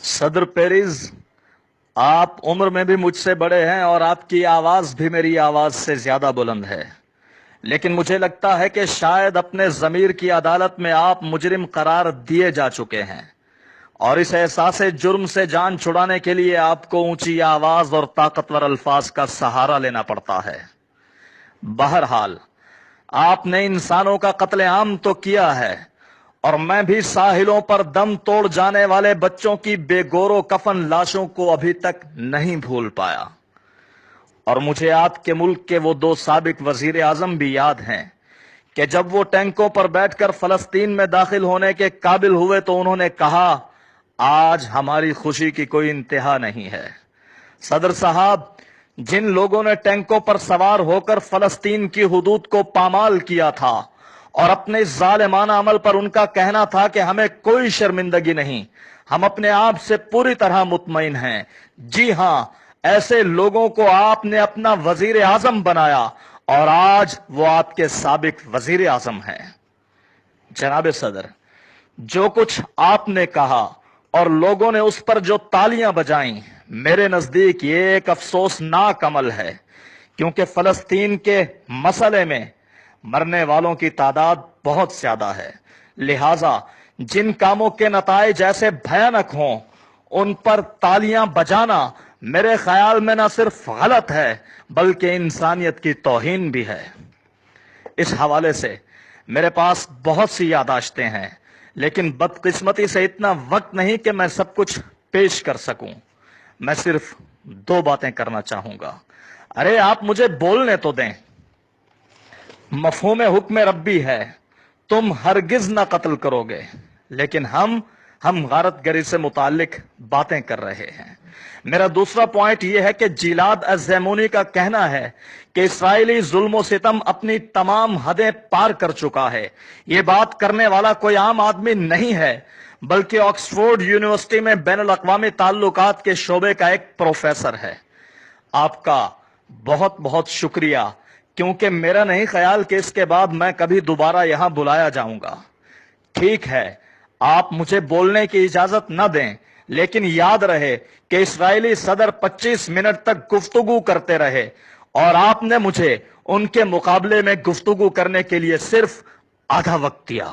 صدر پیریز، آپ عمر میں بھی مجھ سے بڑے ہیں اور آپ کی آواز بھی میری آواز سے زیادہ بلند ہے، لیکن مجھے لگتا ہے کہ شاید اپنے ضمیر کی عدالت میں آپ مجرم قرار دیے جا چکے ہیں، اور اس احساس جرم سے جان چھڑانے کے لیے آپ کو اونچی آواز اور طاقتور الفاظ کا سہارا لینا پڑتا ہے۔ بہرحال، آپ نے انسانوں کا قتل عام تو کیا ہے، اور میں بھی ساحلوں پر دم توڑ جانے والے بچوں کی بے گور و کفن لاشوں کو ابھی تک نہیں بھول پایا۔ اور مجھے آپ کے ملک کے وہ دو سابق وزیر اعظم بھی یاد ہیں کہ جب وہ ٹینکوں پر بیٹھ کر فلسطین میں داخل ہونے کے قابل ہوئے تو انہوں نے کہا، آج ہماری خوشی کی کوئی انتہا نہیں ہے۔ صدر صاحب، جن لوگوں نے ٹینکوں پر سوار ہو کر فلسطین کی حدود کو پامال کیا تھا اور اپنے اس ظالمانہ عمل پر ان کا کہنا تھا کہ ہمیں کوئی شرمندگی نہیں، ہم اپنے آپ سے پوری طرح مطمئن ہیں، جی ہاں، ایسے لوگوں کو آپ نے اپنا وزیر اعظم بنایا اور آج وہ آپ کے سابق وزیر اعظم ہیں۔ جناب صدر، جو کچھ آپ نے کہا اور لوگوں نے اس پر جو تالیاں بجائیں، میرے نزدیک یہ ایک افسوسناک عمل ہے، کیونکہ فلسطین کے مسئلے میں مرنے والوں کی تعداد بہت زیادہ ہے، لہٰذا جن کاموں کے نتائج ایسے بھیانک ہوں ان پر تالیاں بجانا میرے خیال میں نہ صرف غلط ہے بلکہ انسانیت کی توہین بھی ہے۔ اس حوالے سے میرے پاس بہت سی یادداشتیں ہیں، لیکن بدقسمتی سے اتنا وقت نہیں کہ میں سب کچھ پیش کر سکوں۔ میں صرف دو باتیں کرنا چاہوں گا۔ ارے آپ مجھے بولنے تو دیں۔ مفہوم حکم ربی ہے، تم ہرگز نہ قتل کرو گے، لیکن ہم غارت گری سے متعلق باتیں کر رہے ہیں۔ میرا دوسرا پوائنٹ یہ ہے کہ جیلاد الزیمونی کا کہنا ہے کہ اسرائیلی ظلم و ستم اپنی تمام حدیں پار کر چکا ہے۔ یہ بات کرنے والا کوئی عام آدمی نہیں ہے بلکہ آکسفورڈ یونیورسٹی میں بین الاقوامی تعلقات کے شعبے کا ایک پروفیسر ہے۔ آپ کا بہت بہت شکریہ، کیونکہ میرا نہیں خیال کہ اس کے بعد میں کبھی دوبارہ یہاں بلایا جاؤں گا۔ ٹھیک ہے، آپ مجھے بولنے کی اجازت نہ دیں، لیکن یاد رہے کہ اسرائیلی صدر 25 منٹ تک گفتگو کرتے رہے اور آپ نے مجھے ان کے مقابلے میں گفتگو کرنے کے لیے صرف آدھا وقت دیا۔